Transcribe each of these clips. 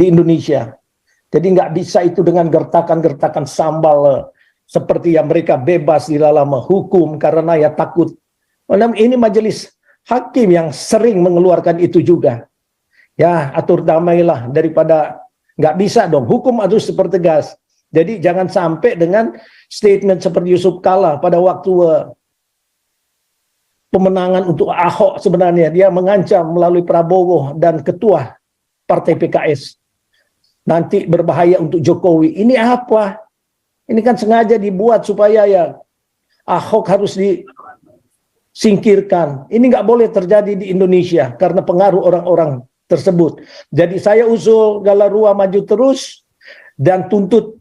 di Indonesia. Jadi nggak bisa itu dengan gertakan-gertakan sambal seperti yang mereka bebas di dalam hukum karena ya takut. Ini majelis hakim yang sering mengeluarkan itu juga. Ya, atur damailah daripada nggak bisa dong. Hukum harus dipertegas. Jadi jangan sampai dengan statement seperti Yusuf Kalla pada waktu pemenangan untuk Ahok, sebenarnya dia mengancam melalui Prabowo dan ketua partai PKS. Nanti berbahaya untuk Jokowi. Ini apa? Ini kan sengaja dibuat supaya ya Ahok harus disingkirkan. Ini nggak boleh terjadi di Indonesia karena pengaruh orang-orang tersebut. Jadi saya usul Galarua maju terus dan tuntut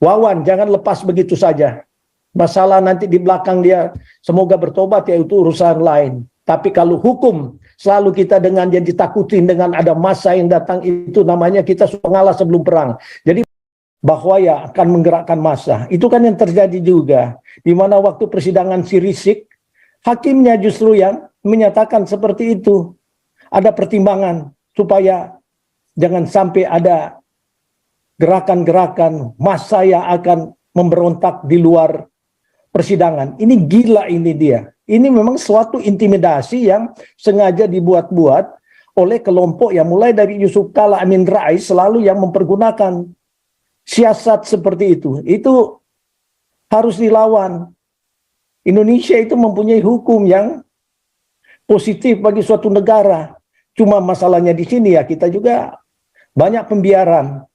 Wawan jangan lepas begitu saja. Masalah nanti di belakang dia semoga bertobat ya itu urusan lain. Tapi kalau hukum selalu kita dengan dia ditakutin dengan ada massa yang datang, itu namanya kita sudah ngalah sebelum perang. Jadi bahwa ya akan menggerakkan massa. Itu kan yang terjadi juga. Di mana waktu persidangan si Rizik, hakimnya justru yang menyatakan seperti itu. Ada pertimbangan supaya jangan sampai ada gerakan-gerakan massa yang akan memberontak di luar persidangan. Ini gila ini dia. Ini memang suatu intimidasi yang sengaja dibuat-buat oleh kelompok yang mulai dari Yusuf Kalla, Amin Rais selalu yang mempergunakan siasat seperti itu. Itu harus dilawan. Indonesia itu mempunyai hukum yang positif bagi suatu negara. Cuma masalahnya di sini ya kita juga banyak pembiaran.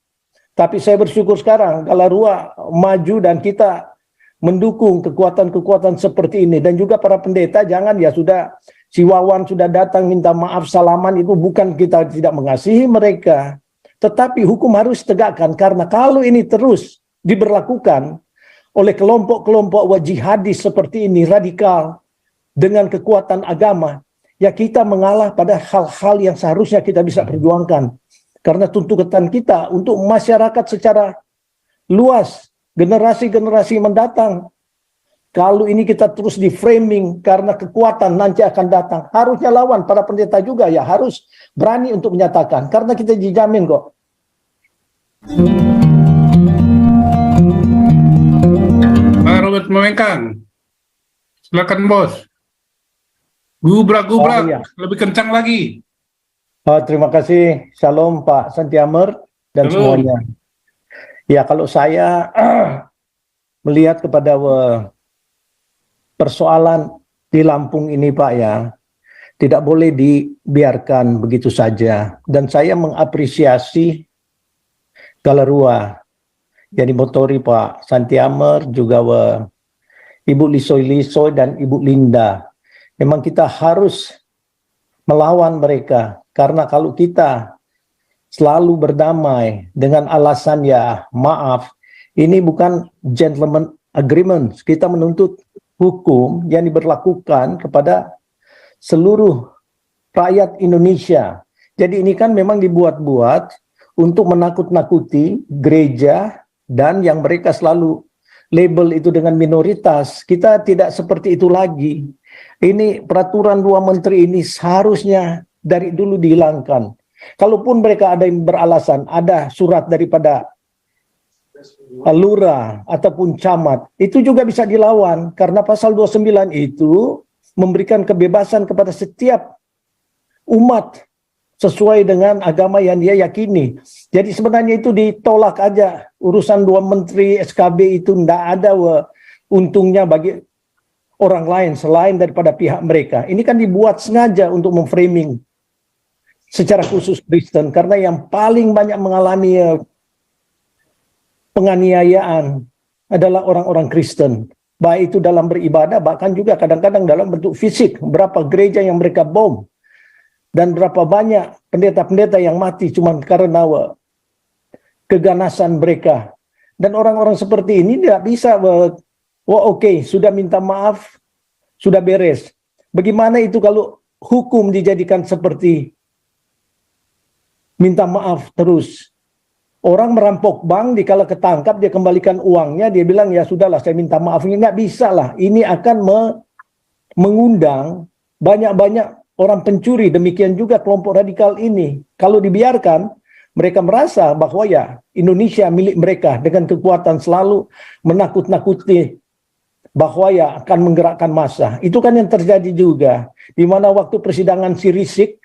Tapi saya bersyukur sekarang Galarua maju dan kita mendukung kekuatan-kekuatan seperti ini. Dan juga para pendeta jangan ya sudah si Wawan sudah datang minta maaf salaman, itu bukan kita tidak mengasihi mereka. Tetapi hukum harus tegakkan karena kalau ini terus diberlakukan oleh kelompok-kelompok jihadis seperti ini radikal dengan kekuatan agama, ya kita mengalah pada hal-hal yang seharusnya kita bisa perjuangkan. Karena tuntutan kita untuk masyarakat secara luas, generasi-generasi mendatang. Kalau ini kita terus di framing karena kekuatan nanti akan datang, harusnya lawan. Para pendeta juga ya harus berani untuk menyatakan. Karena kita dijamin kok. Pak Robert Mamengkang, silakan bos. Gubrak-gubrak, iya. lebih kencang lagi. Terima kasih, Shalom Pak Santiamer dan Shalom. semuanya. Ya kalau saya melihat kepada persoalan di Lampung ini Pak ya, tidak boleh dibiarkan begitu saja. Dan saya mengapresiasi Galarua yang dimotori Pak Santiamer, juga Ibu Lisoy dan Ibu Linda. Memang kita harus melawan mereka, karena kalau kita selalu berdamai dengan alasan ya maaf, ini bukan gentleman agreement. Kita menuntut hukum yang diberlakukan kepada seluruh rakyat Indonesia. Jadi ini kan memang dibuat-buat untuk menakut-nakuti gereja dan yang mereka selalu label itu dengan minoritas. Kita tidak seperti itu lagi. Ini peraturan 2 menteri ini seharusnya dari dulu dihilangkan. Kalaupun mereka ada yang beralasan, ada surat daripada lurah ataupun camat, itu juga bisa dilawan karena pasal 29 itu memberikan kebebasan kepada setiap umat sesuai dengan agama yang dia yakini. Jadi sebenarnya itu ditolak aja. Urusan 2 menteri SKB itu tidak ada untungnya bagi orang lain selain daripada pihak mereka. Ini kan dibuat sengaja untuk memframing secara khusus Kristen, karena yang paling banyak mengalami penganiayaan adalah orang-orang Kristen. Baik itu dalam beribadah, bahkan juga kadang-kadang dalam bentuk fisik. Berapa gereja yang mereka bom. Dan berapa banyak pendeta-pendeta yang mati cuma karena keganasan mereka. Dan orang-orang seperti ini tidak bisa, oke, sudah minta maaf, sudah beres. Bagaimana itu kalau hukum dijadikan seperti minta maaf terus? Orang merampok bank, dikala ketangkap, dia kembalikan uangnya, dia bilang, ya sudahlah saya minta maaf. Nggak bisa lah, ini akan mengundang banyak-banyak orang pencuri. Demikian juga kelompok radikal ini. Kalau dibiarkan, mereka merasa bahwa ya Indonesia milik mereka dengan kekuatan selalu menakut-nakuti bahwa ya akan menggerakkan massa. Itu kan yang terjadi juga. Di mana waktu persidangan si Rizik,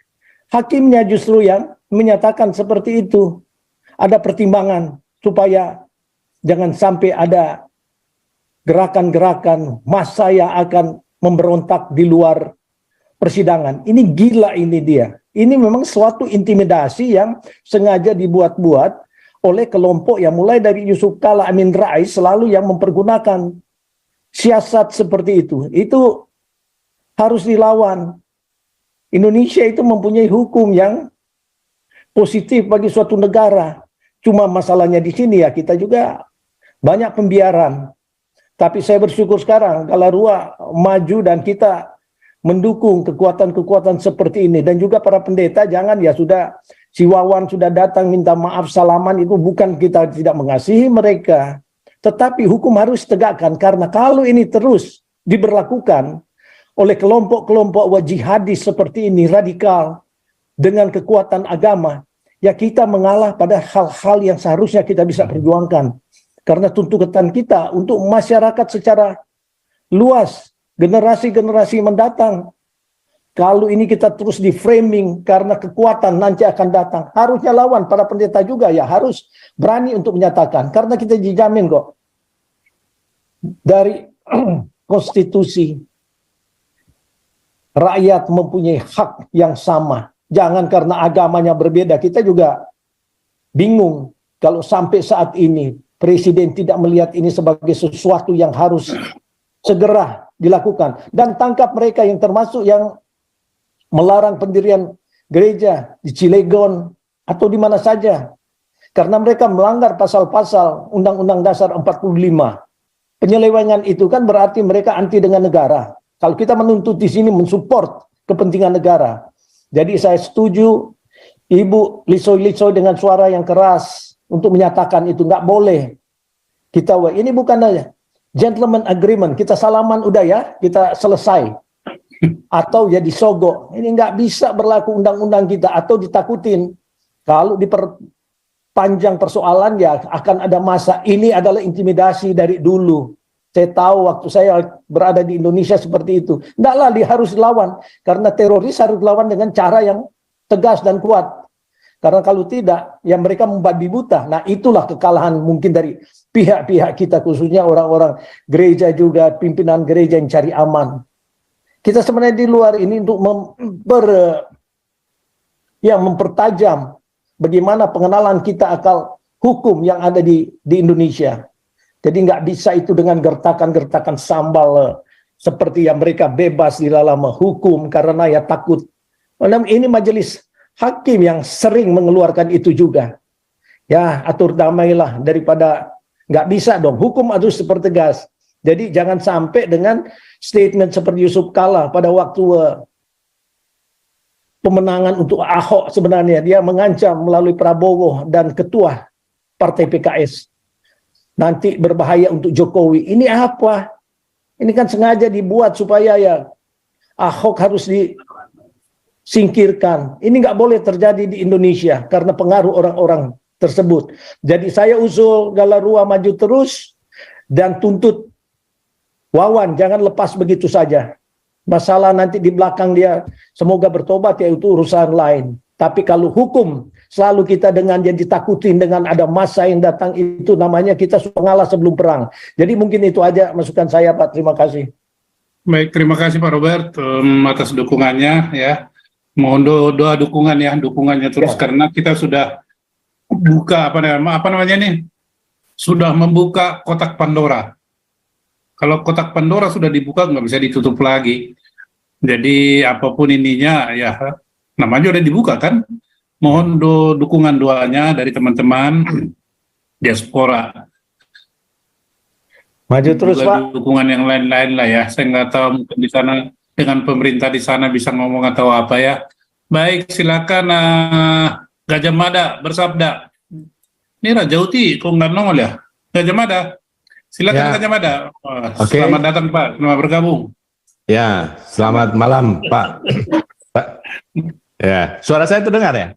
hakimnya justru yang menyatakan seperti itu. Ada pertimbangan supaya jangan sampai ada gerakan-gerakan massa yang akan memberontak di luar persidangan. Ini gila ini dia. Ini memang suatu intimidasi yang sengaja dibuat-buat oleh kelompok yang mulai dari Yusuf Kala, Amin Rais selalu yang mempergunakan siasat seperti itu. Itu harus dilawan. Indonesia itu mempunyai hukum yang positif bagi suatu negara. Cuma masalahnya di sini ya kita juga banyak pembiaran. Tapi saya bersyukur sekarang Galarua maju dan kita mendukung kekuatan-kekuatan seperti ini. Dan juga para pendeta jangan ya sudah si Wawan sudah datang minta maaf salaman, itu bukan kita tidak mengasihi mereka. Tetapi hukum harus tegakkan karena kalau ini terus diberlakukan oleh kelompok-kelompok jihadis seperti ini, radikal, dengan kekuatan agama, ya kita mengalah pada hal-hal yang seharusnya kita bisa perjuangkan. Karena tuntutan kita untuk masyarakat secara luas, generasi-generasi mendatang, kalau ini kita terus di framing karena kekuatan nanti akan datang, harusnya lawan. Para pendeta juga ya harus berani untuk menyatakan, karena kita dijamin kok dari konstitusi, rakyat mempunyai hak yang sama. Jangan karena agamanya berbeda. Kita juga bingung kalau sampai saat ini Presiden tidak melihat ini sebagai sesuatu yang harus segera dilakukan. Dan tangkap mereka yang termasuk yang melarang pendirian gereja di Cilegon atau di mana saja. Karena mereka melanggar pasal-pasal Undang-Undang Dasar 45. Penyelewengan itu kan berarti mereka anti dengan negara. Kalau kita menuntut di sini mensupport kepentingan negara. Jadi saya setuju Ibu Lisoy-Lisoy dengan suara yang keras untuk menyatakan itu nggak boleh. Ini bukan aja gentleman agreement, kita salaman udah ya, kita selesai. Atau ya disogok. Ini nggak bisa berlaku undang-undang kita atau ditakutin. Kalau diperpanjang persoalan ya akan ada masa. Ini adalah intimidasi dari dulu. Saya tahu waktu saya berada di Indonesia seperti itu. Enggaklah, dia harus dilawan. Karena teroris harus dilawan dengan cara yang tegas dan kuat. Karena kalau tidak, ya mereka membabi buta. Nah itulah kekalahan mungkin dari pihak-pihak kita, khususnya orang-orang gereja juga, pimpinan gereja yang cari aman. Kita sebenarnya di luar ini untuk mempertajam bagaimana pengenalan kita akal hukum yang ada di Indonesia. Jadi nggak bisa itu dengan gertakan-gertakan sambal seperti yang mereka bebas di dalam hukum karena ya takut. Ini majelis hakim yang sering mengeluarkan itu juga. Ya, atur damailah daripada nggak bisa dong. Hukum harus dipertegas. Jadi jangan sampai dengan statement seperti Yusuf Kala pada waktu pemenangan untuk Ahok sebenarnya dia mengancam melalui Prabowo dan ketua partai PKS. Nanti berbahaya untuk Jokowi. Ini apa? Ini kan sengaja dibuat supaya ya Ahok harus disingkirkan. Ini nggak boleh terjadi di Indonesia karena pengaruh orang-orang tersebut. Jadi saya usul Galarua maju terus dan tuntut Wawan jangan lepas begitu saja. Masalah nanti di belakang dia semoga bertobat ya itu urusan lain. Tapi kalau hukum selalu kita dengan yang ditakutin dengan ada masa yang datang itu namanya kita mengalah sebelum perang. Jadi mungkin itu aja masukan saya Pak. Terima kasih. Baik, terima kasih Pak Robert atas dukungannya ya. Mohon doa dukungan ya, dukungannya terus karena kita sudah buka apa namanya nih? Sudah membuka kotak Pandora. Kalau kotak Pandora sudah dibuka nggak bisa ditutup lagi. Jadi apapun ininya ya namanya udah dibuka kan. Mohon dukungan doanya dari teman-teman diaspora. Maju terus Pak. Dukungan yang lain-lain lah ya. Saya nggak tahu mungkin di sana dengan pemerintah di sana bisa ngomong atau apa ya. Baik, silakan Gajah Mada bersabda. Ini Raja Uti kok nggak nongol ya? Gajah Mada. Silakan Gajah Mada. Selamat datang Pak, selamat bergabung. Ya, selamat malam Pak. Pak. Ya, suara saya terdengar ya?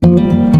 kasih.